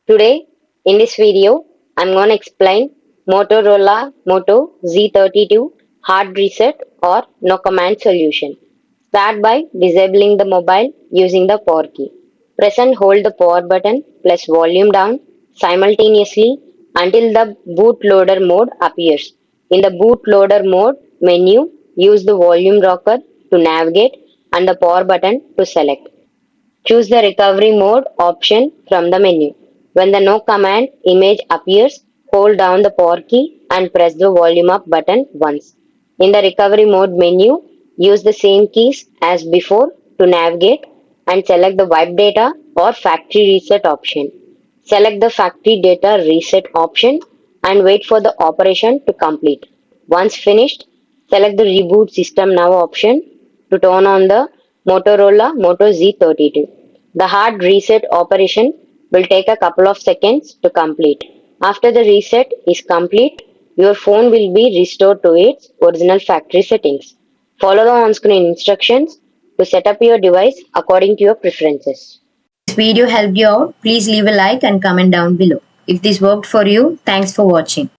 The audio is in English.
Today, in this video, I'm going to explain Motorola Moto G32 hard reset or no command solution. Start by disabling the mobile using the power key. Press and hold the power button plus volume down simultaneously until the bootloader mode appears. In the bootloader mode menu, use the volume rocker to navigate and the power button to select. Choose the recovery mode option from the menu. When the no command image appears, hold down the power key and press the volume up button once. In the recovery mode menu, use the same keys as before to navigate and select the wipe data or factory reset option. Select the factory data reset option and wait for the operation to complete. Once finished, select the reboot system now option to turn on the Motorola Moto Z32. The hard reset operation will take a couple of seconds to complete. After the reset is complete, your phone will be restored to its original factory settings. Follow the on-screen instructions to set up your device according to your preferences. This video helped you out, please leave a like and comment down below. If this worked for you, thanks for watching.